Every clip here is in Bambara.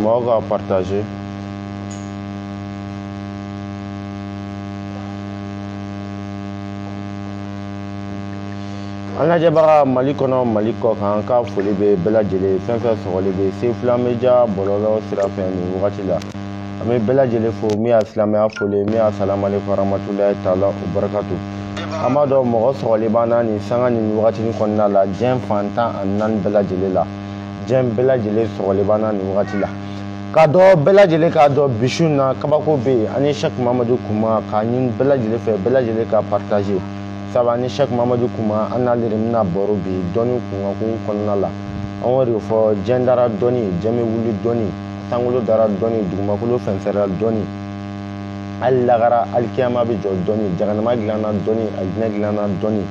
Moi, on va partager. An lajɛbaga Mali kɔnɔ Mali kɔ kan ka foli bɛ bɛɛ lajɛlen fɛn fɛn sɔgɔlen bɛ Sefula Media bɔlɔlɔ sira fɛ nin wagati la. An bɛ bɛɛ lajɛlen fo min y'a silamɛya foli min y'a salamu aleykum warahmatulahi taala wa barakatu. An b'a dɔn mɔgɔ sɔgɔlen b'an na nin sanga nin wagati kɔnɔna la diɲɛ fantan ani naani bɛɛ lajɛlen la. Diɲɛ bɛɛ lajɛlen sɔgɔlen b'an na nin wagati la. K'a dɔn bɛɛ lajɛlen k'a dɔn bi su in na kabako bɛ yen ani Cheick Mamadou Kouma k'a ɲini bɛɛ lajɛlen fɛ bɛɛ lajɛlen ka partager. Sabu ani Cheick Mamadou Kouma an n'ale de bɛna baro bi dɔnni kunkanko kɔnɔna la. An y'o de fɔ diɲɛ dara dɔnni diɲɛ bɛ wuli dɔnni sankolo dara dɔnni dugumakolo fɛnsɛrɛla dɔnni hali lagara hali kiyama bɛ jɔ dɔnni jaganama dilanna dɔnni alijinɛ dilanna dɔnni.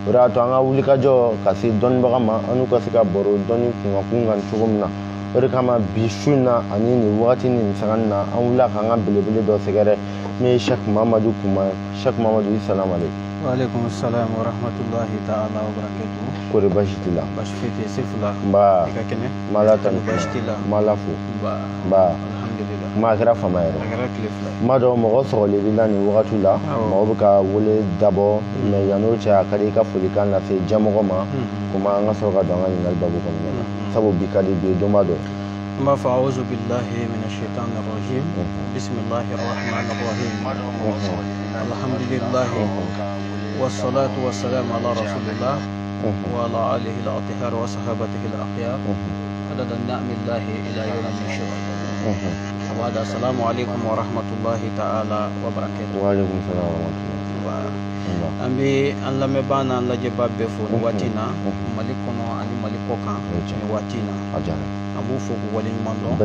O de y'a to an ka wulikajɔ ka se dɔnnibaga ma an n'u ka se ka baro dɔnni kunkanko kan cogo min na. O de kama bi su in na ani nin wagati ni nin sanga na an wulila k'an ka belebele dɔ sɛgɛrɛ min ye Cheick Mamadou Kouma ye. Cheick Mamadou salamu aleykum. Waalaikum salam wa rahmatullahi ta'ala wa barakatuh. Kore baasi t'i la. Baasi foyi tɛ Sefula. Nba. I ka kɛnɛ. N b'a la tanu. Baasi t'i la. N b'a la fo. Nba. Alhamdulillah. Kuma a kɛra fama yɛrɛ. A kɛra tile fila. N b'a dɔn mɔgɔ sɔgɔlen b'i la nin wagati la. Mɔgɔ bɛ ka wele dabɔ mais yan'o cɛ a ka di i ka folikan lase diɲɛmɔgɔ ma. Komi an ka sɔrɔ ka don an ka ɲininkali babu kɔnɔna na. Sabu bi ka di bi ye donba dɔ. N b'a fɔ a'uzu billahi minash shaitani rajim. Bismillahir rahmanir rahim. Alhamdulillah. والصلاة والسلام على رسول الله وعلى آله الأطهار وصحابته الأخيار عدد النعم الله إلى يوم النشور. وبعد السلام عليكم ورحمة الله تعالى وبركاته. وعليكم السلام ورحمة الله. Ambi an lamɛn bana an lajɛba bɛɛ fo nin waati in na Mali kɔnɔ ani Mali kɔ kan nin waati in na an b'u fo k'u waleɲuman dɔn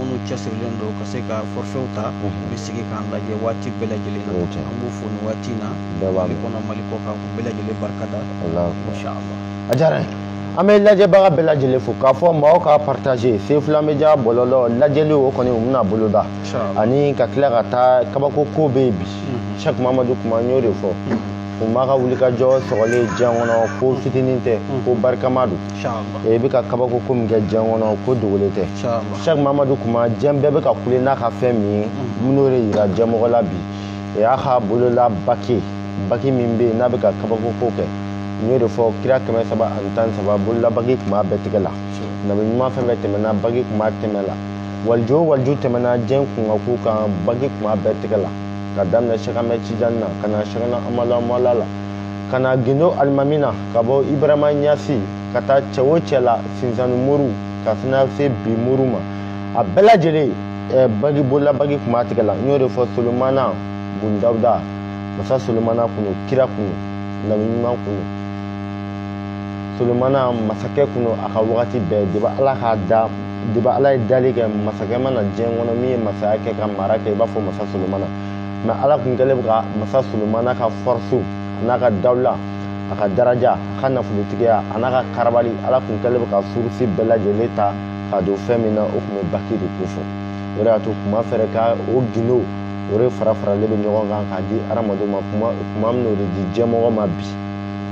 minnu cɛsirilen don ka se ka forfaiw ta u bɛ sigi k'an lajɛ waati bɛɛ lajɛlen na an b'u fo nin waati in na Mali kɔnɔ Mali kɔ kan k'u bɛɛ lajɛlen barikada inshallah. A diyara n ye. An bɛ lajɛbaga bɛɛ lajɛlen fo k'a fɔ mɔgɔw ka partager Sefula Media bɔlɔlɔ lajɛli o kɔni u bɛna boloda ani ka tila ka taa kabako ko bɛ yen bi Cheick Mamadou Kouma n y'o de fɔ u ma ka wulikajɔ sɔgɔlen diɲɛ kɔnɔ ko fitinin tɛ ko barikama don i bɛ ka kabako ko min kɛ diɲɛ kɔnɔ ko dogolen tɛ Cheick Mamadou Kouma diɲɛ bɛɛ bɛ ka kule n'a ka fɛn min ye minnu de yira diɲɛmɔgɔ la bi o y'a ka bolola baki min bɛ yen n'a bɛ ka kabako ko kɛ n y'o de fɔ kira 313 bolola baki tun b'a bɛɛ tigɛ la nabi ɲuman fɛn fɛn tɛmɛna baki tun b'a tɛmɛ la walijo o walijo tɛmɛna diɲɛ kunkanko kan baki tun b'a bɛɛ tigɛ la ka daminɛ Cheikh Ahmed Tidiane na ka na Cheikh Amadou Amala la ka na Gindo Alimami na ka bɔ Ibrahima Niassi ka taa cɛ o cɛ la Sinzani Moru ka fana se bi Moru ma a bɛɛ lajɛlen bagi bolola bagi tun b'a tigɛ la n y'o de fɔ Solomana Bun Dawuda masa Solomana kunu kira kunu nabi ɲuman kunu Solomana masakɛ kunu a ka wagati bɛɛ debi Ala ye dali kɛ masakɛ mana diɲɛ kɔnɔ min ye masaya kɛ ka mara kɛ i b'a fɔ masa Solomana mais Ala kun kɛlen bɛ ka masa Solomana ka force a n'a ka dawula a ka daraja a ka nafolotigiya a n'a ka karabali Ala kun kɛlen bɛ ka furusi bɛɛ lajɛlen ta ka don fɛn min na o kun bɛ baki de ko fɔ o de y'a to kuma fɛrɛ ka o gindo o de fara-faralen bɛ ɲɔgɔn kan k'a di hadamadenw ma kuma min o de di diɲɛmɔgɔ ma bi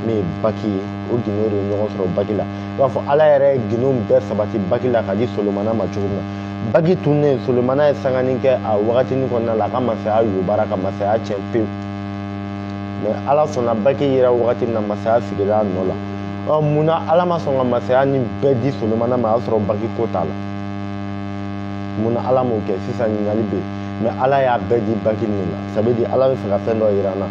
min ye baki ye o gindo de ye ɲɔgɔn sɔrɔ baki la i b'a fɔ Ala yɛrɛ ye gindo bɛɛ sabati baki la ka di Solomana ma cogo min na baki tunnen Solomana ye sangani kɛ a wagatinin kɔnɔna la a ka masaya yobara ka masaya tiɲɛ pewu mais Ala sɔnna baki yera wagati min na masaya sigila a nɔ la munna Ala ma sɔn ka masaya ni bɛɛ di Solomana ma a y'a sɔrɔ baki ko t'a la munna Ala m'o kɛ sisan ɲininkali bɛ yen mais Ala y'a bɛɛ di baki nin la ça veut dire Ala bɛ fɛ ka fɛn dɔ yira an na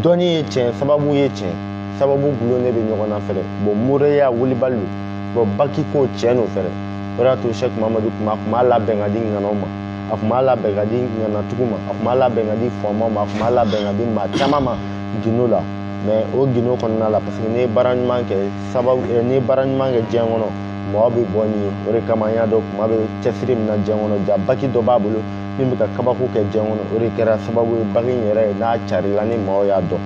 dɔnni ye tiɲɛ sababu ye tiɲɛ sababu gulonnen bɛ ɲɔgɔn na fɛnɛ bon moriya wulibali don bon baki ko tiɲɛ n'o fɛnɛ o de y'a to Cheick Mamadou Kouma a tun b'a labɛn ka di ŋanaw ma a tun b'a labɛn ka di ŋanatigiw ma a tun b'a labɛn ka di faamaw ma a tun b'a labɛn ka di maa caman ma gindo la mais o gindo kɔnɔna la parce que n'i ye baara ɲuman kɛ n'i ye baara ɲuman kɛ diɲɛ kɔnɔ mɔgɔ bɛ bɔ n'i ye o de kama an y'a dɔn Kouma bɛ cɛsiri min na diɲɛ kɔnɔ ja baki dɔ b'a bolo min bɛ ka kabako kɛ diɲɛ kɔnɔ o de kɛra sababu ye baki in yɛrɛ n'a carila ni mɔgɔw y'a dɔn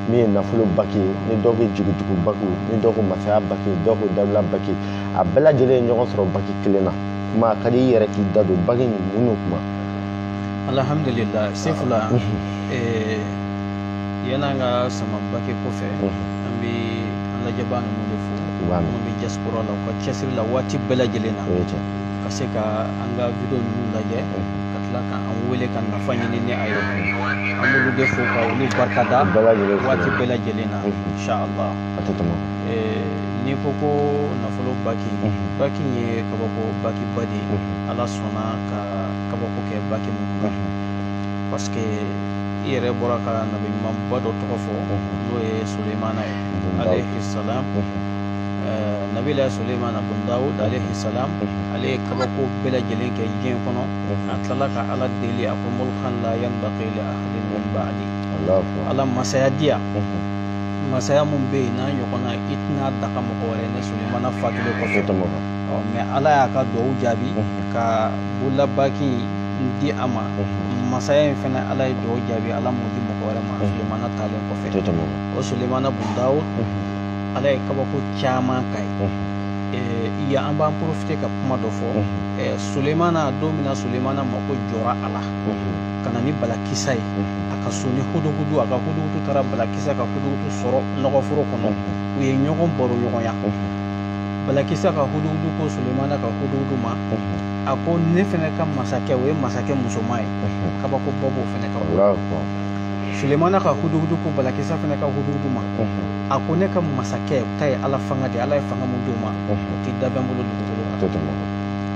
min ye nafolo baki ye ni dɔw ko jigitugu baki ni dɔw ko masaya baki dɔw ko dawula baki a bɛɛ lajɛlen ye ɲɔgɔn sɔrɔ baki kelen na kuma ka di i yɛrɛ k'i da don baki nin mun n'o kuma alhamdulillah Sefula yan'an ka sama baki kɔfɛ an bɛ an lajɛbaa ninnu de fo minnu bɛ diaspora la u ka cɛsiri la waati bɛɛ lajɛlen na ka se ka an ka video ninnu lajɛ ka tila ka an wele ka nafa ɲini ni a ye an b'olu de fo ka olu barikada waati bɛɛ lajɛlen na inshallah. N'i ko ko nafolo baki ye kabako baki ba de ye ala sɔnna ka kabako kɛ baki minnu na parce que i yɛrɛ bɔra ka nabi ɲumanba dɔ tɔgɔ fɔ n'o ye Sulemana ye alayhi salam. Nabila Sulemana bun Dawud alayhi salam ale ye kabako bɛɛ lajɛlen kɛ diɲɛ kɔnɔ a tilala ka ala deli a ko mulkan la yanbaghi li ahadin min ba'di ala masaya diya masaya mun bɛ yen n'a ɲɔgɔnna i tɛna daga mɔgɔ wɛrɛ ni Sulemana fatulen kɔfɛ mais ala y'a ka duwawu jaabi ka bololabaki di a ma masaya in fana ala ye duwawu jaabi ala m'o di mɔgɔ wɛrɛ ma Sulemana talen kɔfɛ o Sulemana bun Dawud ala ye kabako caman k'a ye ya an b'an profiter ka kuma dɔ fɔ Sulemana don min na Sulemana mako jɔra a la ka na ni balakisa ye a ka so ni huduhudu a ka huduhudu taara balakisa ka huduhudu sɔrɔ nɔgɔforo kɔnɔ u ye ɲɔgɔn baro ɲɔgɔnya balakisa ka huduhudu ko Sulemana ka huduhudu ma a ko ne fɛnɛ ka masakɛ o ye masakɛ musoman ye kabako bɔ b'o fɛnɛ ka Sulemana ka huduhudu ko balakisa fɛnɛ ka huduhudu ma a ko ne ka masakɛ ta ye ala fanga de ala ye fanga mun d'o ma o tɛ dabɛn bolo dugukolo kan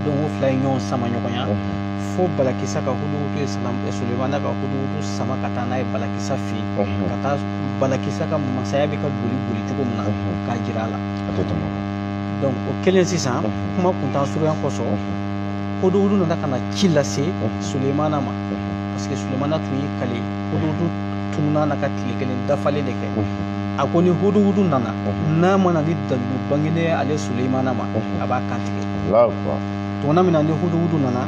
donc o fila ye ɲɔgɔn sama ɲɔgɔnya fo balakisa ka huduhudu ye Sulemana ka huduhudu sama ka taa n'a ye balakisa fɛ yen ka taa balakisa ka masaya bɛ ka boli boli cogo min na k'a jira a la donc o kelen sisan kuma kuntan surunya kosɔn huduhudu nana ka na ci lase Sulemana ma parce que Sulemana tun y'i kale huduhudu tununa na ka tile kelen dafalen de kɛ a ko ni huduhudu nana n'a mana ni dalilu bangene ale Sulemana ma a b'a kantigɛ tuma min na ni huduhudu nana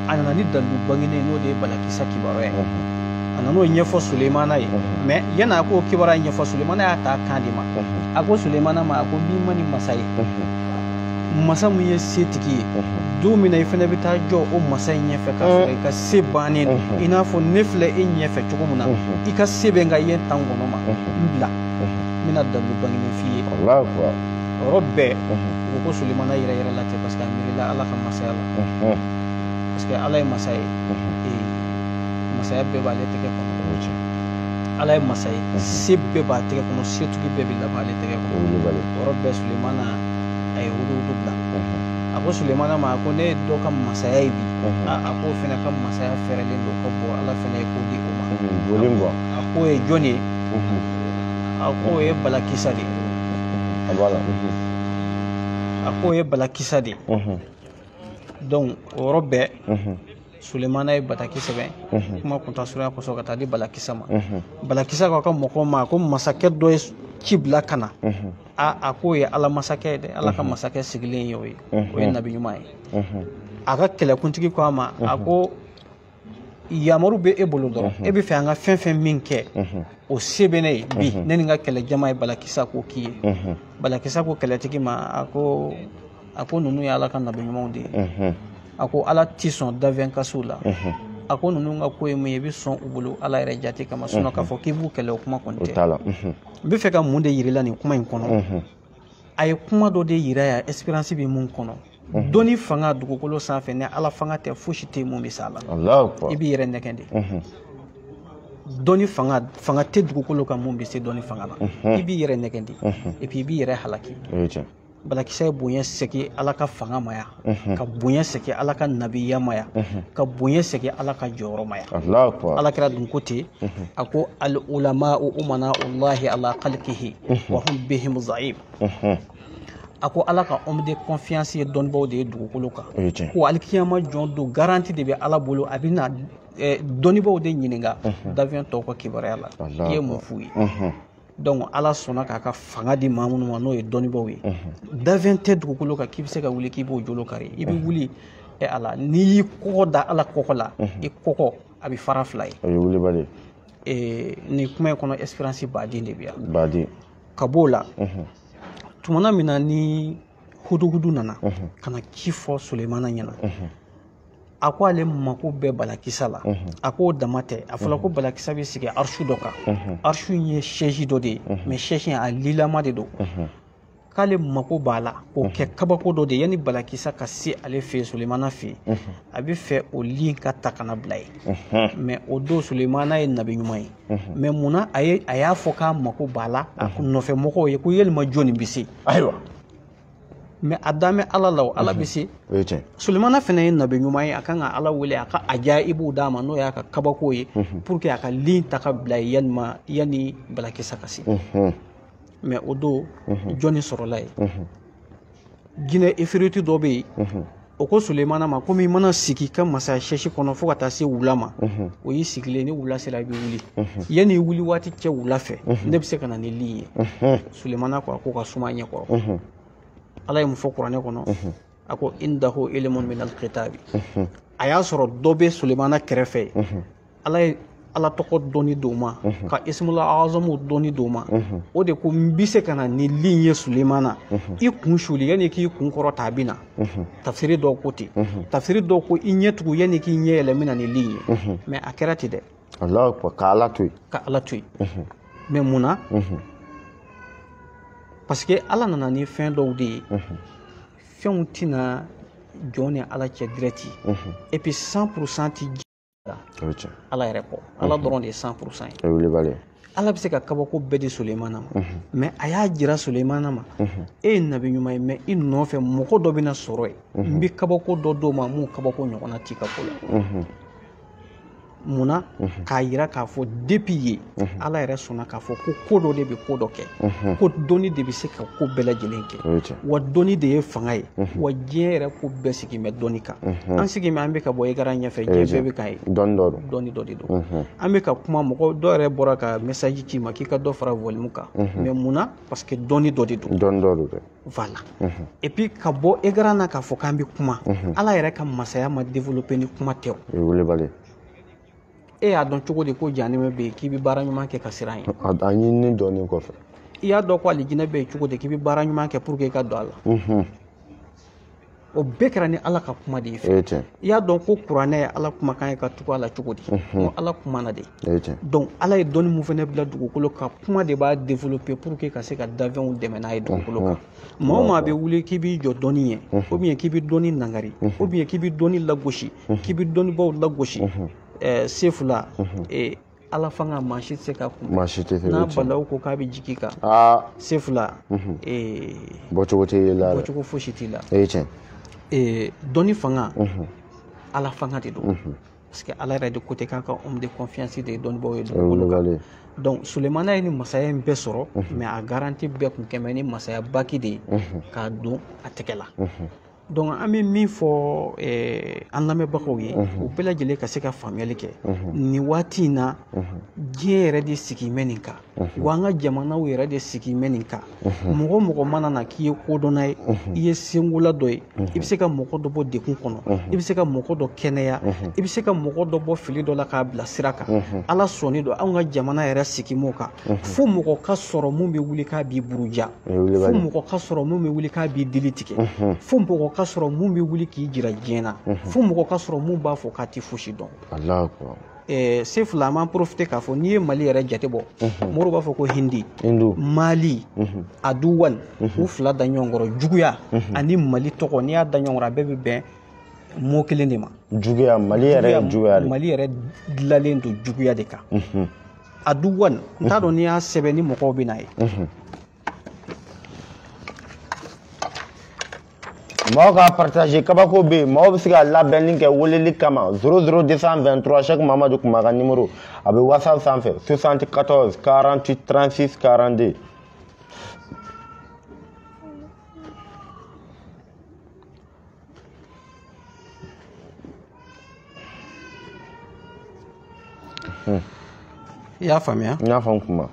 a nana ni dalilu bangene n'o de ye balakisa kibaruya ye a nan'o ɲɛfɔ Sulemana ye mais yanni a k'o kibaruya ɲɛfɔ Sulemana y'a ta kan de ma a ko Sulemana ma a ko n'i ma ni masa ye masa mun ye setigi ye don min na i fana bɛ taa jɔ o masa in ɲɛfɛ k'a sɔrɔ i ka se bannen don i n'a fɔ ne filɛ e ɲɛfɛ cogo min na i ka se bɛ n ka ye tan kɔnɔ ma n bila n bɛna dalilu bangenen f'i ye yɔrɔ bɛɛ u ko Sulemana yɛrɛ yɛrɛ la ten parce que a miirila ala ka masaya la parce que ala ye masa ye masaya bɛɛ b'ale tɛgɛ kɔnɔ ala ye masa ye se bɛɛ b'a tɛgɛ kɔnɔ setigi bɛɛ bɛ laban ale tɛgɛ kɔnɔ yɔrɔ bɛɛ Sulemana a ye huduhudu bila a ko Sulemana ma a ko ne ye dɔ ka masaya ye bi a ko fɛnɛ ka masaya fɛrɛlen don ka bɔ ala fɛnɛ ye ko di o ma a ko ye jɔn ye a ko ye balakisa de a ko ye balakisa de donc o yɔrɔ bɛɛ Sulemana ye bataki sɛbɛn kuma kunta surunya kosɔn ka taa di balakisa ma balakisa k'a ka mɔgɔw ma ko masakɛ dɔ ye ci bila ka na a ko ye ala masakɛ ye dɛ ala ka masakɛ sigilen ye o ye nabi ɲuman ye a ka kɛlɛkuntigi ko a ma a ko yamaru bɛ e bolo dɔrɔn e bɛ fɛ an ka fɛn fɛn min kɛ o se bɛ ne ye bi ne ni n ka kɛlɛjama ye balakisa k'o k'i ye balakisa ko kɛlɛtigi ma a ko ninnu ye ala ka nabi ɲumanw de ye a ko ala tɛ sɔn dafɛn kasiw la a ko ninnu ka ko ye mun ye i bɛ sɔn u bolo ala yɛrɛ jate kama sinon k'a fɔ k'i b'u kɛlɛ o kuma kɔni tɛ n bɛ fɛ ka mun de yirila nin kuma in kɔnɔ a ye kuma dɔ de yira yan espérance bɛ mun kɔnɔ dɔnni fanga dugukolo sanfɛ ni ala fanga tɛ fosi tɛ mun bɛ s'a la i b'i yɛrɛ nɛgɛn de dɔnni fanga tɛ dugukolo kan mun bɛ se dɔnni fanga la i b'i yɛrɛ nɛgɛn de et puis i b'i yɛrɛ halaki balakisɛ ye bonya segin ala ka fanga ma yan ka bonya segin ala ka nabiya ma yan ka bonya segin ala ka jɔyɔrɔ ma yan ala kɛra dun ko ten a ko al ulama umana allahi ala khalqihi wa hum bihim za'im a ko ala ka homme de confiance ye dɔnnibaw de ye dugukolo kan ko alikiyama jɔn don garanti de bɛ ala bolo a bɛna dɔnnibaw de ɲininka davion tɔw ka kibaruya la i ye mun f'u ye donc ala sɔnna k'a ka fanga di maa minnu ma n'o ye dɔnnibaw ye davion tɛ dugukolo kan k'i bɛ se ka wuli k'i b'o jolo kari i bɛ wuli ala n'i y'i kɔkɔ da ala kɔkɔ la i kɔkɔ a bɛ fara fila ye nin kuma in kɔnɔ espérance baden de bɛ yan ka b'o la tumana min na ni huduhudu nana ka na ci fɔ Sulemana ɲɛna a ko ale mako bɛɛ balakisa la a ko dama tɛ a fɔra ko balakisa bɛ sigi arsu dɔ kan arsu in ye chaise dɔ de ye mais chaise in a lilama de don k'ale mako b'a la k'o kɛ kabako dɔ de yani balakisa ka se ale fɛ Sulemana fɛ a bɛ fɛ o lin ka ta kana bila ye mais o don Sulemana ye nabi ɲuman ye mais munna a y'a fɔ k'a mako b'a la a nɔfɛ mɔgɔw ye ko yalima jɔnni bɛ se ayiwa mais a dan bɛ Ala la o Ala bɛ se Sulemana fana ye nabi ɲuman ye a kan ka Ala wele a ka ajaibu d'a ma n'o y'a ka kabako ye pour que a ka lin ta ka bila ye yani balakisa ka se mais o don jɔnni sɔrɔla ye jinɛ ifiriti dɔ bɛ yen o ko Sulemana ma komi i mana sigi ka masaya sɛsi kɔnɔ fo ka taa se wula ma o y'i sigilen ni wula sera i bɛ wuli yanni i wuli waati cɛ wula fɛ ne bɛ se ka na ni lin ye Sulemana ko a ko ka suma a ɲɛkɔrɔ Ala ye mun fɔ kuranɛ kɔnɔ a ko indahu ilmun min al-kitabi a y'a sɔrɔ dɔ bɛ Sulemana kɛrɛfɛ Ala ye Ala tɔgɔ dɔnni d'o ma ka ismula azamu dɔnni d'o ma o de ko n bɛ se ka na ni lin ye Sulemana i kun suli yanni k'i kun kɔrɔ ta a bɛ na tafsiri dɔw ko ten tafsiri dɔw ko i ɲɛ tugu yanni k'i ɲɛ yɛlɛ na ni lin ye mais a kɛra ten dɛ ka Ala to yen ka Ala to yen mais munna parce que Ala nana ni fɛn dɔw de ye fɛnw tɛna jɔn ni Ala cɛ direct et puis 100% ti Ala yɛrɛ kɔ Ala dɔrɔn de ye 100% ye Ala bɛ se ka kabako bɛɛ di Sulemana ma mais a y'a jira Sulemana ma e ye nabi ɲuman ye mais i nɔfɛ mɔgɔ dɔ bɛna sɔrɔ yen n bɛ kabako dɔ d'o ma mun kabako ɲɔgɔnna t'i ka ko la munna k'a yira k'a fɔ depuis ye Ala yɛrɛ sɔnna k'a fɔ ko dɔ de bɛ ko dɔ kɛ ko dɔnni de bɛ se ka ko bɛɛ lajɛlen kɛ wa dɔnni de ye fanga ye wa diɲɛ yɛrɛ ko bɛɛ sigin bɛ dɔnni kan an sigin bɛ an bɛ ka bɔ ekara ɲɛfɛ diɲɛ bɛɛ bɛ k'a ye dɔnni dɔ de don an bɛ ka kuma mɔgɔ dɔ yɛrɛ bɔra ka message ci ma k'i ka dɔ fara volume kan mais munna parce que dɔnni dɔ de don voilà et puis ka bɔ ekara na k'a fɔ k'an bɛ kuma Ala yɛrɛ ka masaya ma développer ni kuma tɛ o e y'a dɔn cogo di ko janɛmɛ bɛ yen k'i bɛ baara ɲuman kɛ ka siran ye a ɲinini dɔɔnin kɔfɛ i y'a dɔn ko alijinɛ bɛ yen cogo di k'i bɛ baara ɲuman kɛ pour que i ka don a la o bɛɛ kɛra ni Ala ka kuma de ye fɛ i y'a dɔn ko kuranɛ ye Ala kumakan ye ka tugu a la cogo di Ala kuma na de donc Ala ye dɔnni mun fana bila dugukolo kan kuma de b'a développer pour que ka se ka danfɛnw dɛmɛ n'a ye dugukolo kan maa o maa bɛ wuli k'i b'i jɔ dɔnni ye ou bien k'i bɛ dɔnni nangari ou bien k'i bɛ dɔnni lagosi k'i bɛ dɔnnibaw lagosi sefula Ala fanga maa si tɛ se ka kun n'a balawu ko k'a bɛ jigin kan sefula bɔcogo tɛ la bɔcogo fosi t'i la dɔnni fanga Ala fanga de don parce que Ala yɛrɛ de ko ten k'a ka homme de confiance de ye dɔnnibaw ye dugukolo kan donc Sulemana ye ni masaya in bɛɛ sɔrɔ mais a garanti bɛɛ kun kɛmɛ ni masaya baki de ye k'a don a tɛgɛ la donc an bɛ min fɔ an lamɛnbagaw ye u bɛɛ lajɛlen ka se ka faamuyali kɛ nin waati in na diɲɛ yɛrɛ de sigi mɛ nin kan wa an ka jamanaw yɛrɛ de sigi mɛ nin kan mɔgɔ mɔgɔ mana na k'i ye kodɔnna ye i ye senkola dɔ ye i bɛ se ka mɔgɔ dɔ bɔ degun kɔnɔ i bɛ se ka mɔgɔ dɔ kɛnɛya i bɛ se ka mɔgɔ dɔ bɔ fili dɔ la k'a bila sira kan Ala sɔnni don anw ka jamana yɛrɛ sigi m'o kan fo mɔgɔ ka sɔrɔ mun bɛ wuli k'a b'i buruja fo mɔgɔ ka sɔrɔ mun bɛ wuli k'a b'i dili tigɛ fo mɔgɔ ka sɔrɔ mun bɛ wuli k'i jira diɲɛ na fo mɔgɔ ka sɔrɔ mun b'a fɔ k'a tɛ fosi dɔn se fila an b'an profiter k'a fɔ n'i ye Mali yɛrɛ jate bɔ mɔgɔw b'a fɔ ko Hindi Mali Aduwal u fila da ɲɔgɔn kɔrɔ juguya ani Mali tɔgɔ n'i y'a da ɲɔgɔn kɔrɔ a bɛɛ bɛ bɛn mot kelen de ma juguya Mali yɛrɛ dilanlen don juguya de kan Aduwal n t'a dɔn n'i y'a sɛbɛn ni mɔgɔw bɛ na ye maaw ka partager kabako bɛ yen maaw bɛ se ka labɛnni kɛ weleli kama 00223 Cheick Mamadou Kouma ka numéro a bɛ WhatsApp sanfɛ 74 48 36 42 i y'a faamuya n y'a faamu Kouma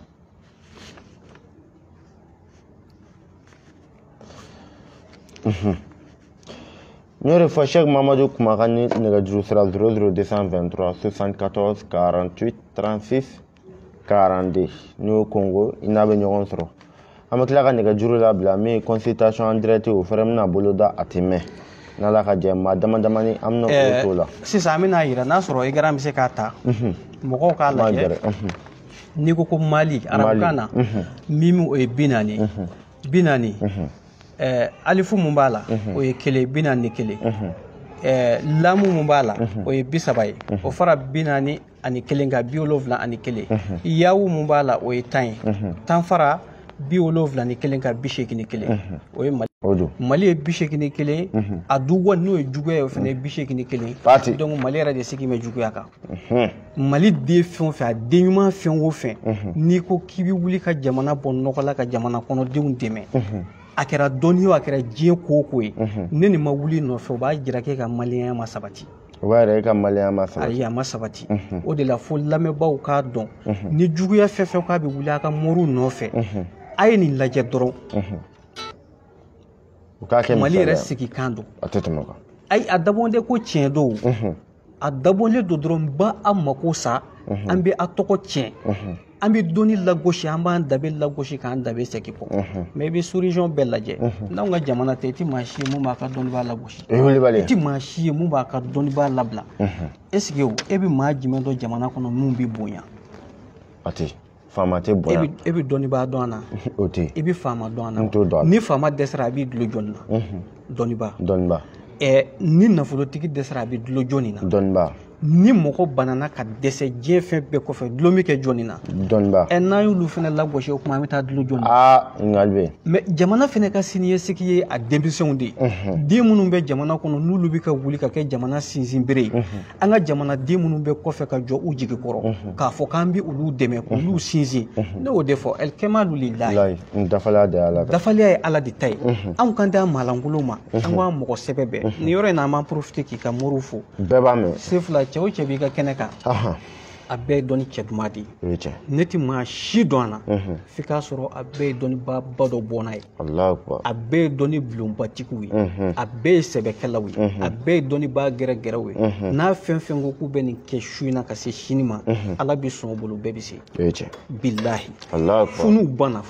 n y'o de fɔ Cheick Mamadou Kouma ka nɛgɛjuru sira 00223 74 48 36 42 n'i y'o kongo i n'a bɛ ɲɔgɔn sɔrɔ an bɛ tila ka nɛgɛjuru labila min ye consultation en direct o fɛnɛ bɛna bolo da a tɛ mɛn n'Ala ka jɛ maa dama damani an bɛna o t'o la sisan an bɛna yira n'a sɔrɔ Igara bɛ se k'a ta mɔgɔw k'a lajɛ n'i ko ko Mali arabukan na mimu o ye 40 binani alifu mun b'a la o ye kelen binani ni kelen lamu mun b'a la o ye 30 ye o fara binani ani kelen ka 70 ani kelen yawu mun b'a la o ye 10 ye 10 fara 70 ni kelen ka 80 ni kelen o ye Mali ye 80 ni kelen a duwa n'o ye juguya o fana ye 80 ni kelen donc Mali yɛrɛ de sigi mɛ juguya kan Mali den fɛn o fɛn a den ɲuman fɛn o fɛn n'i ko k'i bɛ wuli ka jamana bɔ nɔgɔ la ka jamana kɔnɔdenw dɛmɛ a kɛra dɔnni o a kɛra diɲɛ ko o ko ye ne nin ma wuli nɔfɛ o b'a jira k'e ka maliyɛnya ma sabati o b'a yɛrɛ e ka maliyɛnya ma sabati ayi a ma sabati o de la fo lamɛnbaaw k'a dɔn ni juguya fɛn fɛn k'a bɛ wuli a ka moriw nɔfɛ a ye nin lajɛ dɔrɔn Mali yɛrɛ sigi kan don ayi a dabɔlen ko tiɲɛ don a dabɔlen don dɔrɔn ba a mako sa an bɛ a tɔgɔ tiɲɛ an bɛ dɔnni lagosi an b'an danbe lagosi k'an danbe segin kɔ mais i bɛ sous-région bɛɛ lajɛ n'anw ka jamana tɛ i tɛ maa si ye mun b'a ka dɔnnibaa lagosi i tɛ maa si ye mun b'a ka dɔnnibaa labila est-ce que e bɛ maa jumɛn dɔn jamana kɔnɔ mun bɛ bonya a tɛ faama tɛ bonya e bɛ dɔnnibaa dɔn a na o tɛ i bɛ faama dɔn a na ni faama dɛsɛra a b'i dulo jɔnni na dɔnnibaa ni nafolotigi dɛsɛra a bɛ dulo jɔnni na dɔnnibaa ni mɔgɔ banana ka dɛsɛ diɲɛ fɛn bɛɛ kɔfɛ dulon bɛ kɛ jɔnni na dɔnnibaa n'an y'olu fana lagosi o kuma an bɛ taa dulo jɔnni na ngali bɛ mais jamana fana ka siniɲɛsigi ye a denmisɛnw de ye den minnu bɛ jamana kɔnɔ n'olu bɛ ka wuli ka kɛ jamana sinsin bere ye an ka jamana den minnu bɛ kɔfɛ ka jɔ u jigi kɔrɔ k'a fɔ k'an bɛ olu dɛmɛ k'olu sinsin ne y'o de fɔ ɛlikɛmalu lilahi dafaliya de ye ala dafaliya ye ala de ta ye anw kan tɛ an maalankolon ma an k'an mɔgɔ sɛbɛ bɛɛ nin yɔrɔ in na an b'an profiter k'i ka moriw fo bɛɛ b'a mɛn sefula cɛ o cɛ b'i ka kɛnɛ kan a bɛɛ ye dɔnni cɛ duman de ye ne tɛ maa si dɔn a la f'i k'a sɔrɔ a bɛɛ ye dɔnnibaa dɔ bɔnna ye a bɛɛ ye dɔnni bulonbatigiw ye a bɛɛ ye sɛbɛkɛlaw ye a bɛɛ ye dɔnnibaa gɛrɛgɛrɛw ye n'a fɛn fɛn ko k'u bɛ nin kɛ su in na ka se sini ma ala bɛ sɔn o bolo bɛɛ bɛ se bilahi funu banna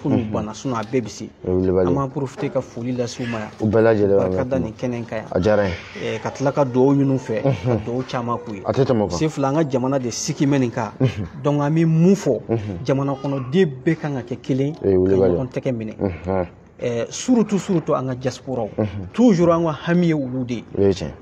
sinon a bɛɛ bɛ se an b'an profiter ka foli lase u ma yan u bɛɛ lajɛlen ka da nin kɛnɛ in kan yan a diyara n ye ka tila ka dugawu ɲini u fɛ ka dugawu caman k'u ye a tɛ tɛmɛ o kan sefula an ka jamana de sigi mɛ nin kan donc an bɛ mun fɔ jamana kɔnɔden bɛɛ kan ka kɛ kelen ka ɲɔgɔn tɛgɛ minɛ surtout an ka diasporaw toujours an ka hami ye olu de ye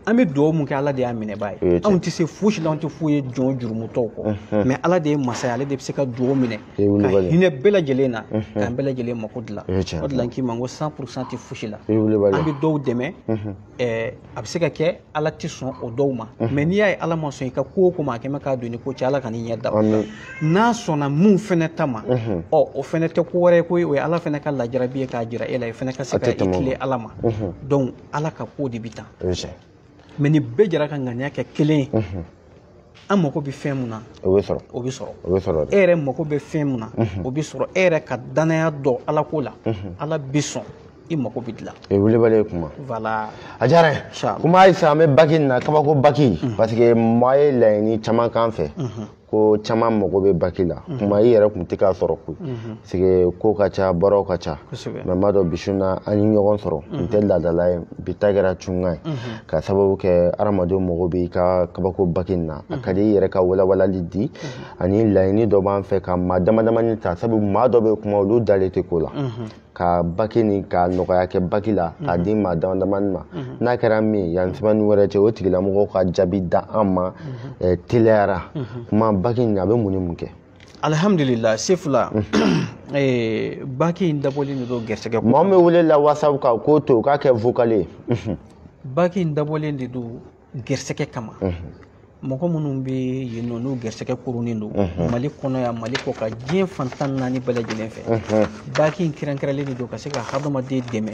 an bɛ dugawu mun kɛ ala de y'a minɛbaa ye anw tɛ se fosi la anw tɛ foyi ye jɔn jurumutɔw kɔ mais ala de ye masa ye ale de bɛ se ka dugawu minɛ ka hinɛ bɛɛ lajɛlen na k'an bɛɛ lajɛlen mako dilan o de la n k'i ma n ko 100% tɛ fosi la an bɛ dɔw dɛmɛ a bɛ se ka kɛ ala tɛ sɔn o dɔw ma mais n'i y'a ye ala ma sɔn i ka ko o ko ma a kɛ mɛ k'a don ni ko cɛ ala ka n'i ɲɛ da o la n'a sɔnna mun fɛnɛ ta ma o fɛnɛ tɛ ko wɛrɛ ye koyi o ye ala fɛnɛ ka lajarabi ye k'a jira e la i fɛnɛ ka se ka i tile ala ma donc ala ka ko de bi tan mais ni bɛɛ jɛra ka ŋaniya kɛ kelen ye an mako bɛ fɛn mun na o bɛ sɔrɔ e yɛrɛ mako bɛ fɛn mun na o bɛ sɔrɔ e yɛrɛ ka danaya dɔn ala ko la ala bɛ sɔn i mako bɛ dilan welebale kuma voilà a diyara n ye kuma ayisa an bɛ baki nin na kabako baki parce que maa ye laɲini caman k'an fɛ ko caman mago bɛ baki la kuma i yɛrɛ tun tɛ k'a sɔrɔ koyi parce que ko ka ca baaraw ka ca mais n b'a dɔn bi su in na an ye ɲɔgɔn sɔrɔ n tɛ laadala ye bi ta kɛra cunkan ye ka sababu kɛ adamadenw mago bɛ i ka kabako baki nin na a ka di i yɛrɛ ka walawalali di ani laɲini dɔ b'an fɛ ka maa damadamani ta sabu maa dɔ bɛ kuma olu dalen tɛ ko la ka baki ni ka nɔgɔya kɛ baki la k'a di maa damadamani ma n'a kɛra min yan sɛbɛnni wɛrɛ cɛ o tigilamɔgɔw ka jaabi da an ma teliyara kuma baki in a bɛ mun ni mun kɛ alhamdulillah sefula baki in dabɔlen de don gɛrɛsɛgɛ ko mɔgɔ min welela whatsapp kan k'o to k'a kɛ vocal ye baki in dabɔlen de don gɛrɛsɛgɛ kama mɔgɔ minnu bɛ yen nɔ n'u gɛrɛsɛgɛ kurunin don mali kɔnɔ yan mali kɔ ka diɲɛ fantan naani bɛɛ lajɛlen fɛ baki in kɛrɛnkɛrɛnlen de don ka se ka hadamaden dɛmɛ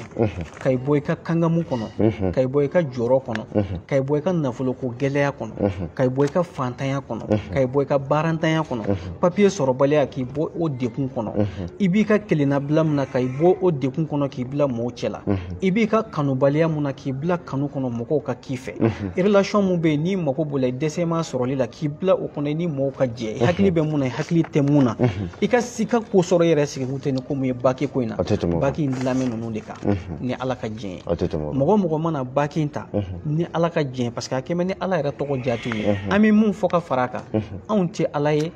ka i bɔ i ka kangamu kɔnɔ ka i bɔ i ka jɔrɔ kɔnɔ ka i bɔ i ka nafoloko gɛlɛya kɔnɔ ka i bɔ i ka fantanya kɔnɔ ka i bɔ i ka baarantanya kɔnɔ papiye sɔrɔbaliya k'i bɔ o dekun kɔnɔ i b'i ka kelennabila min na ka i bɔ o dekun kɔnɔ k'i bila mɔgɔw cɛ la i b'i ka kanubaliya min na k'i bila kanu kɔnɔ mɔgɔw ka k'i fɛ relation min bɛ yen n'i mago b'o la i dɛsɛ essayer ma sɔrɔli la k'i bila o kɔnɔ ni mɔgɔw ka jɛ hakili bɛ mun na hakili tɛ mun na i ka sika ko sɔrɔ yɛrɛ sigi kun tɛ ni ko mun ye baki ko in na baki in dilanmɛ ninnu de kan ni ala ka jɛn ye mɔgɔ mana baki in ta ni ala ka jɛn parce que a kɛmɛ ni ala yɛrɛ tɔgɔ jaatiw ye an bɛ mun fɔ ka fara kan anw tɛ ala ye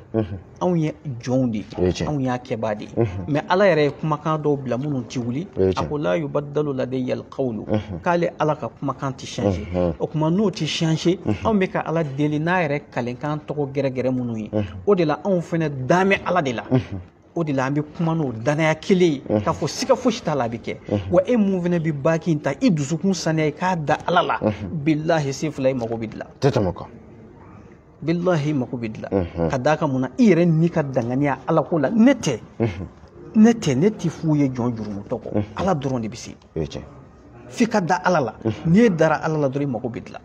anw ye jɔnw de anw y'a kɛbaa de mais ala yɛrɛ ye kumakan dɔw bila minnu tɛ wuli a ko la yubaddalu ladayya alqawlu k'ale ala ka kumakan tɛ changer o kuma n'o tɛ changer anw bɛ ka ala deli n'a yɛrɛ kalenkan tɔgɔ gɛrɛgɛrɛ minnu ye o de la anw fɛnɛ damɛ ala de la o de la an bɛ kuma n'o danaya kelen ye k'a fɔ siga fosi t'a la a bɛ kɛ wa e mun fɛnɛ bɛ baki in ta i dusukun saniya i k'a da ala la bilahi se fila i mago bɛ dilan bilahi mako bɛ dilan ka d'a kan mun na i yɛrɛ n'i ka danganiya ala ko la ne tɛ f'u ye jɔn jurumutɔ kɔ ala dɔrɔn de bɛ se f'i ka da ala la n'i ye dara ala la dɔrɔn i mako bɛ dilan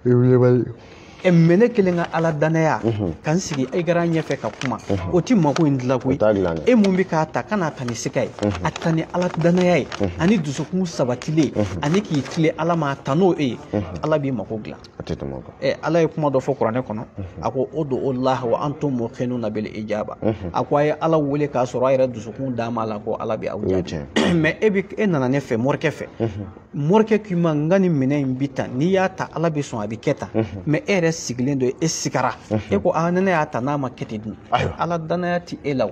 mais ne kelen ka ala danaya kan sigi i gara ɲɛfɛ ka kuma o ti mako in dilan koyi e mun bɛ k'a ta kana ta ni sika ye a ta ni ala danaya ye ani dusukun sabatilen ani k'i tile ala ma ta n'o ye ala b'i mako dilan ala ye kuma dɔ fɔ kuranɛ kɔnɔ a ko udu'ullaha wa antum muqinuna bil ijaba a ko a ye ala wele k'a sɔrɔ a yɛrɛ dusukun d'a ma la ko ala bɛ aw jaabi mais e nana ne fɛ morikɛ fɛ morikɛ k'i ma n ka nin minɛn in bi tan n'i y'a ta ala bɛ sɔn a bɛ kɛ tan mais e yɛrɛ sigilen don e sigara e ko ne ne y'a ta n'a ma kɛ ten dun ala danaya ti e la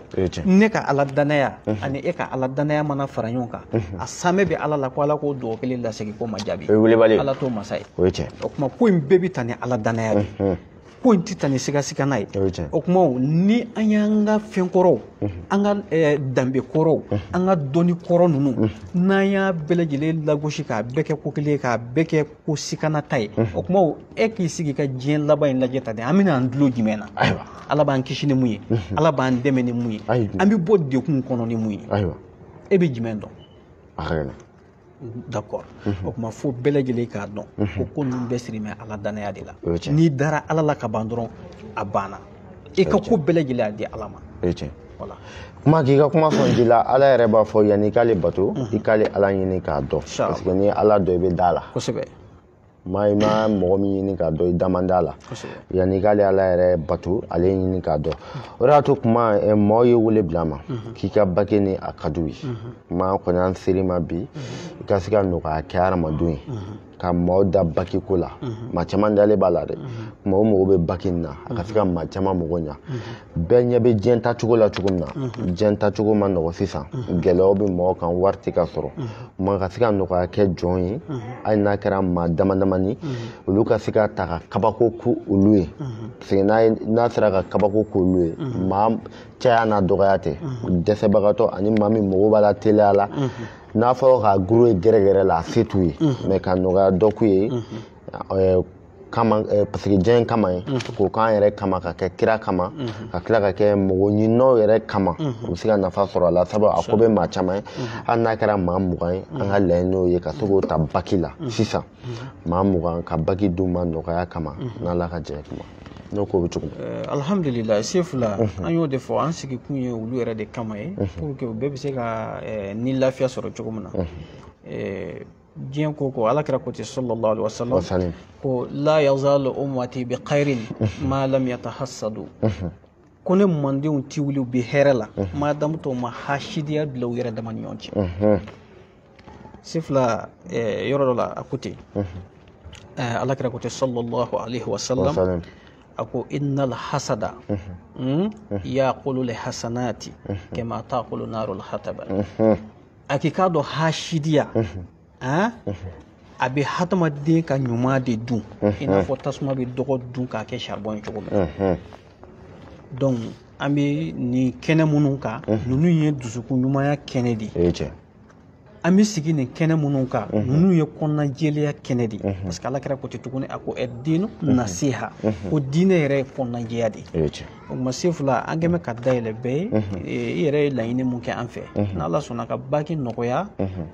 ne ka ala danaya ani e ka ala danaya mana fara ɲɔgɔn kan a samɛ bɛ ala la ko ala k'o dugawu kelen lasegin ko ma jaabi ala t'o masa ye o kuma ko in bɛɛ bɛ ta ni ala danaya de ko in tɛ ta ni sigasika n'a ye o kuma ni an y'an ka fɛn kɔrɔw an ka danbe kɔrɔw an ka dɔnni kɔrɔ ninnu n'an y'a bɛɛ lajɛlen lagosi k'a bɛɛ kɛ ko kelen k'a bɛɛ kɛ ko sikana ta ye o kuma e k'i sigi ka diɲɛ laban in lajɛ ta de an bɛna an dulo jumɛn na ala b'an kisi ni mun ye ala b'an dɛmɛ ni mun ye an bɛ bɔ dekun kɔnɔ ni mun ye e bɛ jumɛn dɔn d'accord o kuma fo bɛɛ lajɛlen k'a dɔn ko ninnu bɛɛ siri mɛ ala danaya de la n'i dara ala la ka ban dɔrɔn a banna i ka ko bɛɛ lajɛlen a di ala ma voilà kuma k'i ka kuma fɔ ji la ala yɛrɛ b'a fɔ yanni i k'ale bato i k'ale ala ɲini k'a dɔn parce que n'i ye ala dɔn i bɛ da la kosɛbɛ i ma mɔgɔ min ɲini k'a dɔn i damanda la yanni i k'ale ala yɛrɛ bato ale ɲini k'a dɔn o de y'a to kuma mɔgɔw ye wele bila ma k'i ka bake ni a ka d'u ye kuma kɔni an seri ma bi i ka se ka nɔgɔya kɛ hadamadenw ye ka mɔgɔw da baki ko la maa caman dalen b'a la dɛ kuma o mɔgɔw bɛ baki in na a ka se ka maa caman mago ɲa bɛɛ ɲɛ bɛ diɲɛ tacogo la cogo min na diɲɛ tacogo ma nɔgɔ sisan gɛlɛyaw bɛ mɔgɔw kan wari tɛ ka sɔrɔ kuma ka se ka nɔgɔya kɛ jɔn ye hali n'a kɛra maa damadamani olu ka se ka ta ka kabako ku olu ye parce que n'a sera ka kabako k'olu ye maa caya n'a dɔgɔya tɛ dɛsɛbagatɔ ani maa min mago b'a la teliya la n'a fɔra ka guru ye gɛrɛgɛrɛ la a se t'u ye mais ka nɔgɔya dɔ k'u ye kama parce que diɲɛ kama ye k'o k'an yɛrɛ kama ka kɛ kira kama ka tila ka kɛ mɔgɔ ɲininaw yɛrɛ kama u bɛ se ka nafa sɔrɔ a la sabu a ko bɛ maa caman ye hali n'a kɛra maa 20 ye an ka laɲiniw ye ka se k'o ta baki la sisan maa 20 ka baki d'u ma nɔgɔya kama n'Ala ka jɛ kuma n'o ko bɛ cogo min alhamdulillah se fila an y'o de fɔ an sigi kun ye olu yɛrɛ de kama ye pour que u bɛɛ bɛ se ka ni lafiya sɔrɔ cogo min na diɲɛ ko ala kira ko ten sallallahu alaihi wasallam ko la yazalu ummati bi khairin ma lam yatahassadu ko ne mandenw ti wuli u bɛ hɛrɛ la ma damu to ma hasidiya bila u yɛrɛ dama ni ɲɔgɔn cɛ se fila yɔrɔ dɔ la a ko ten ala kira ko ten sallallahu alaihi wasallam a ko innal hasada yaqulu li hasanati kama taqulu narul hataba a k'i k'a dɔn hasidiya a bɛ hadamaden ka ɲuman de dun i n'a fɔ tasuma bɛ dɔgɔ dun k'a kɛ charbon ye cogo min na donc an bɛ nin kɛnɛ minnu kan ninnu ye dusukun ɲumanya kɛnɛ de ye an bɛ sigi nin kɛnɛ minnu kan ninnu ye kɔnɔnajɛlenya kɛnɛ de ye parce que ala kɛra ko ten tuguni a ko diinu nasiha ko diinɛ yɛrɛ ye kɔnɔnajɛya de ye o ma se fula an gɛmɛ ka dayɛlɛ bɛɛ i yɛrɛ ye laɲini mun kɛ an fɛ n'Ala sɔnna ka baki nɔgɔya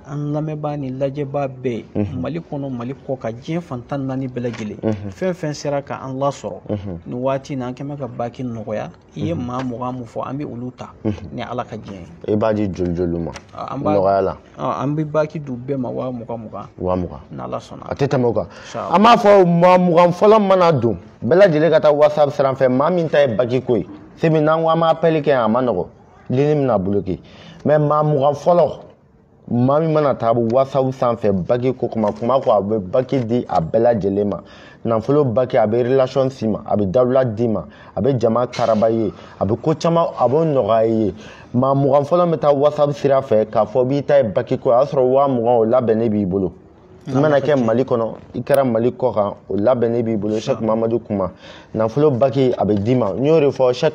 an lamɛnbaa ni lajɛbaa bɛɛ Mali kɔnɔ Mali kɔ ka diɲɛ fantan naani bɛɛ lajɛlen fɛn fɛn sera ka an lasɔrɔ nin waati in na an kɛmɛ ka baki nɔgɔya i ye maa 20 mun fɔ an bɛ olu ta ni Ala ka diɲɛ ye i b'a di joli ma nɔgɔya la an bɛ baki du bɛɛ ma 20,000 n'Ala sɔnna a tɛ tɛmɛ o kan an b'a fɔ maa 20 fɔlɔ mana don bɛɛ lajɛlen ka taa WhatsApp sira fɛ maa min ta ye baki ko ye sebi n'an ko an b'a appel kɛ a ma nɔgɔ ligne bɛna bloquer mais maa 20 fɔlɔ maa min mana taa WhatsApp sanfɛ baki ko kuma ko a bɛ baki di a bɛɛ lajɛlen ma nafolo baki a bɛ relation si ma a bɛ dawula di ma a bɛ jama karaba ye a bɛ ko caman a b'o nɔgɔya ye maa 20 fɔlɔ bɛ taa WhatsApp sira fɛ k'a fɔ b'i ta ye baki ko a y'a sɔrɔ 20,000 o labɛnnen b'i bolo i mana kɛ Mali kɔnɔ i kɛra Mali kɔ kan o labɛnnen b'i bolo Cheick Mamadou Kouma nafolo baki a bɛ d'i ma n y'o de fɔ Cheick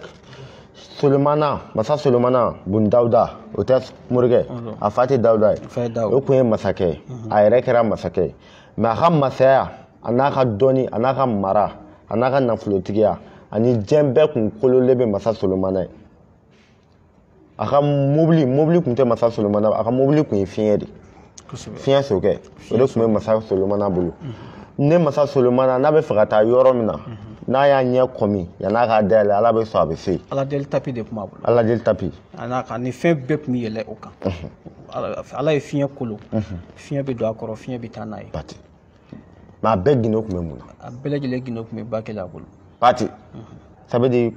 Masa Solomana Bun Dawuda o tɛ morikɛ a fa tɛ Dawuda ye o tun ye masakɛ ye a yɛrɛ kɛra masakɛ ye mais a ka masaya a n'a ka dɔnni a n'a ka mara a n'a ka nafolotigiya ani diɲɛ bɛɛ kun kololen bɛ Masa Solomana ye a ka mobili tun tɛ Masa Solomana a ka mobili tun ye fiɲɛ de fiɲɛ sokɛ o de tun bɛ Masa Solomana bolo ne Masa Solomana n'a bɛ fɛ ka taa yɔrɔ min na n'a y'a ɲɛ kɔmi yan'a k'a dayɛlɛ Ala bɛ sɔn a bɛ se Ala deli tapi de tun b'a bolo Ala deli tapi a n'a kan ni fɛn bɛɛ tun bɛ yɛlɛ o kan Ala ye fiɲɛ kolo fiɲɛ bɛ don a kɔrɔ fiɲɛ bɛ taa n'a ye pati mais a bɛɛ gindo tun bɛ mun na a bɛɛ lajɛlen gindo tun bɛ baki la a bolo pati ça veut dire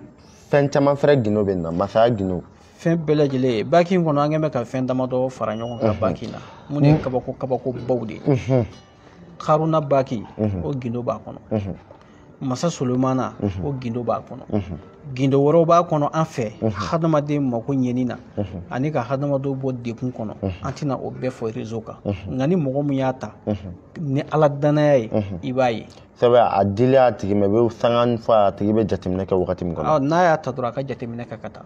fɛn caman fɛrɛ gindo bɛ na masaya gindo fɛn bɛɛ lajɛlen baki in kɔnɔ an kɛn bɛ ka fɛn damadɔ fara ɲɔgɔn kan baki na mun ye kabako baw de ye Haruna baki o gindo b'a kɔnɔ Masa Solomana o gindo b'a kɔnɔ gindo wɛrɛw b'a kɔnɔ an fɛ hadamaden mako ɲɛni na ani ka hadamadenw bɔ dekun kɔnɔ an tɛna o bɛɛ fɔ réseau kan nka ni mɔgɔ min y'a ta ni Ala danaya ye i b'a ye sɛbɛ a dili a tigi mɛ bɛ sanga fɔ a tigi bɛ jateminɛ kɛ wagati min kɔnɔ n'a y'a ta dɔrɔn a ka jateminɛ kɛ ka taa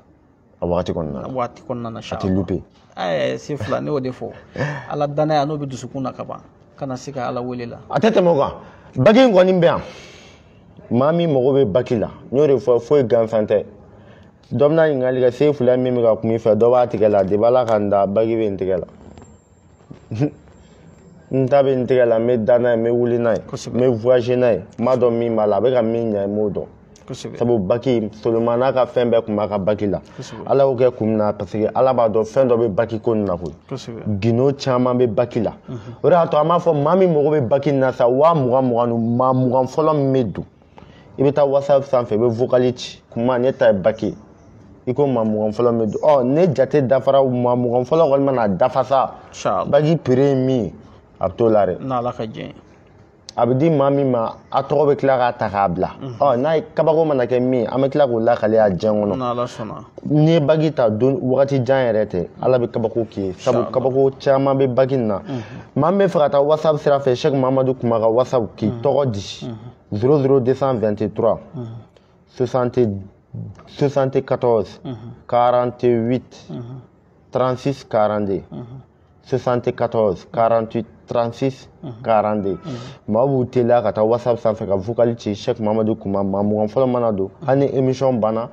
a wagati kɔnɔna na a tɛ lupe se fila ne y'o de fɔ Ala danaya n'o bɛ dusukun na ka ban kana se ka Ala wele la a tɛ tɛmɛ o kan baki in kɔni bɛ yan maa min mago bɛ baki la n y'o de fɔ foyi gansan tɛ dɔ bɛna ɲininkali kɛ se fila min bɛ ka kuma i fɛ dɔ b'a tigɛ la depi Ala ka n da baki bɛ n tigɛ la n ta bɛ n tigɛ la n bɛ da n'a ye n bɛ wuli n'a ye n bɛ voyager n'a ye n b'a dɔn min b'a la a bɛ ka min ɲɛ n m'o dɔn sabu baki Solomana n'a ka fɛn bɛɛ tun b'a ka baki la Ala y'o kɛ kun min na parce que Ala b'a dɔn fɛn dɔ bɛ baki ko nin na koyi gindo caman bɛ baki la o de y'a to an b'a fɔ maa min mago bɛ baki nin na sa 20,000 maa 20 fɔlɔ min bɛ don i bɛ taa WhatsApp sanfɛ i bɛ vocali ci kuma ne ta ye baki i ko maa 20 fɔlɔ min bɛ don ne jate dafara maa 20 fɔlɔ kɔni mana dafa sa baki prix ye min ye a bɛ t'o la dɛ n'Ala ka diɲɛ a bɛ di maa min ma a tɔgɔ bɛ tila k'a ta k'a bila n'a ye kabako mana kɛ min an bɛ tila k'o lakale a diɲɛ kɔnɔ n'Ala sɔnna n'i ye baki ta don wagati jan yɛrɛ tɛ Ala bɛ kabako k'i ye sabu kabako caman bɛ baki nin na maa min bɛ fɛ ka taa WhatsApp sira fɛ Cheick Mamadou Kouma ka WhatsApp k'i tɔgɔ di 00223 74 48 36 42 74 48 36 42 maa b'u teliya ka taa WhatsApp sanfɛ ka vocali ci Cheick Mamadou Kouma maa 20 fɔlɔ mana don hali ni émission banna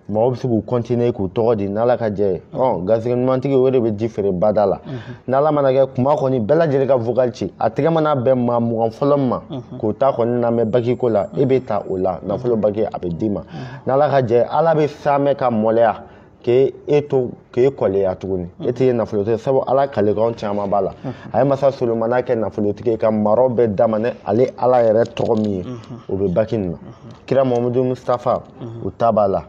maaw bɛ se k'u continuer k'u tɔgɔ di n'Ala ka jɛ ye garisɛgɛ ɲumantigi o de bɛ ji feere bada la n'Ala mana kɛ kuma kɔni bɛɛ lajɛlen ka vocali ci a tɛgɛ mana bɛn maa 20 fɔlɔ ma k'o ta kɔni lamɛn baki ko la e bɛ ta o la nafolo baki a bɛ d'i ma n'Ala ka jɛ Ala bɛ saamɛ ka mɔlɛya k'e kɔleya tuguni e tɛ ye nafolotigi sabu Ala kalekanw caman b'a la a ye Masa Solomana kɛ nafolotigi ka maraw bɛɛ dama ne ale Ala yɛrɛ tɔgɔ min ye o bɛ baki nin na kira Muhamadu Mustafa o ta b'a la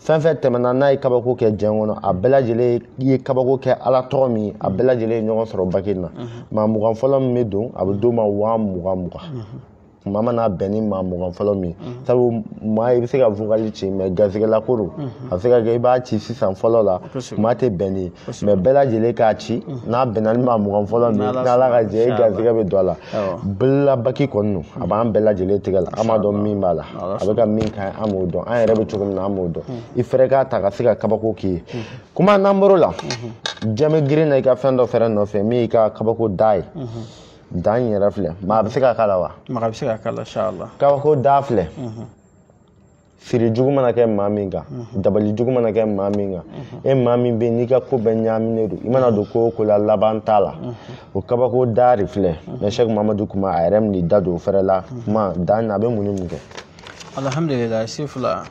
fɛn fɛn tɛmɛna n'a ye kabako kɛ diɲɛ kɔnɔ a bɛɛ lajɛlen ye kabako kɛ Ala tɔgɔ min ye a bɛɛ lajɛlen ye ɲɔgɔn sɔrɔ baki nin na maa 20 fɔlɔ min bɛ don a bɛ d'o ma 20,000 kuma mana bɛn ni maa 20 fɔlɔ min sabu maa i bɛ se ka vocali ci mais garisɛgɛla ko don a bɛ se ka kɛ i b'a ci sisan fɔlɔ la kuma tɛ bɛn ni mais bɛɛ lajɛlen k'a ci n'a bɛnna ni maa 20 fɔlɔ min n'Ala ka jɛ e garisɛgɛ bɛ don a la belila baki kɔni don a b'an bɛɛ lajɛlen tigɛ la an b'a dɔn min b'a la a bɛ ka min ka ɲi an m'o dɔn an yɛrɛ bɛ cogo min na an m'o dɔn i fɛrɛ k'a ta ka se ka kabako k'i ye kuma n'an bɔr'o la diɲɛ bɛ girin na i ka fɛn dɔ fɛrɛ nɔfɛ min y'i ka kabako da ye da in yɛrɛ filɛ maa bɛ se ka k'a la wa? Maa bɛ se ka k'a la inchallah kabako da filɛ siri jugu mana kɛ maa min kan dabali jugu mana kɛ maa min kan e maa min bɛ n'i ka ko bɛɛ ɲaaminen don i mana don ko o ko la laban t'a la o kabako da de filɛ mais Cheick Mamadou Kouma a yɛrɛ min da don o fɛrɛ la kuma dan a bɛ mun ni mun kɛ alhamdulillah sifla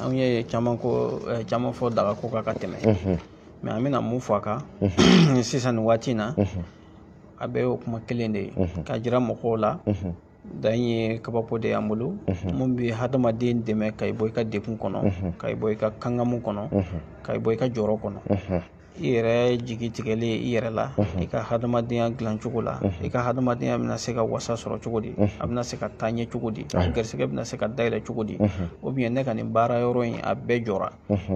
an ye caman fɔ daga ko ka tɛmɛ mais an bɛna mun fɔ a kan sisan nin waati in na a bɛ o kuma kelen de ye ka jira mɔgɔw la dan ye kabako de y'an bolo mun bɛ hadamaden dɛmɛ ka i bɔ i ka degun kɔnɔ ka i bɔ i ka kangamu kɔnɔ ka i bɔ i ka jɔrɔ kɔnɔ i yɛrɛ jigi tigɛlen i yɛrɛ la i ka hadamadenya dilan cogo la i ka hadamadenya bɛna se ka wasa sɔrɔ cogo di a bɛna se ka taa ɲɛ cogo di garisɛgɛ bɛna se ka dayɛlɛ cogo di ou bien ne ka nin baara yɔrɔ in a bɛɛ jɔra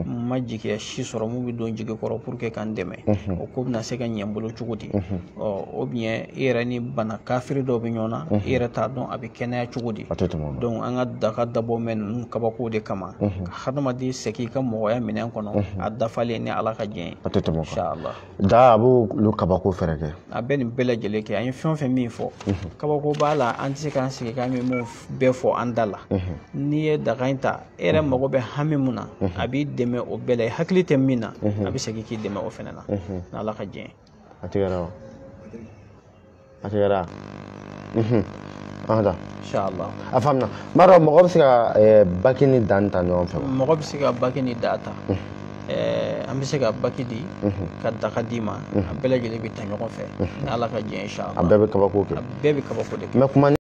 ma jigiya si sɔrɔ mun bɛ don jigi kɔrɔ pour que k'an dɛmɛ o ko bɛna se ka ɲɛ n bolo cogo di ou bien i yɛrɛ ni bana kafiri dɔw bɛ ɲɔgɔn na i yɛrɛ t'a dɔn a bɛ kɛnɛya cogo di donc an ka daga dabɔ mɛn ninnu kabako de kama ka hadamaden segin i ka mɔgɔya minɛn kɔnɔ a dafalen ni Ala ka jɛn ye inshallah da a b'olu kabako fɛrɛ kɛ a bɛ nin bɛɛ lajɛlen kɛ an ye fɛn o fɛn min fɔ kabako b'a la an tɛ se k'an sigi k'an bɛ mun bɛɛ fɔ an da la n'i ye daga in ta e yɛrɛ mago bɛ hami mun na a b'i dɛmɛ o bɛɛ la i hakili tɛ min na a bɛ segin k'i dɛmɛ o fɛnɛ na n'Ala ka jɛn ye a tigɛra wa a tigɛra da inshallah a faamuna m'a dɔn mɔgɔ bɛ se ka baki ni dan ta ɲɔgɔn fɛ mɔgɔ bɛ se ka baki ni da ta an bɛ se ka baki di ka daga di ma a bɛɛ lajɛlen bɛ ta ɲɔgɔn fɛ ni Ala ka jɛn ye inshallah a bɛɛ bɛ kabako kɛ a bɛɛ bɛ kabako de kɛ mais kuma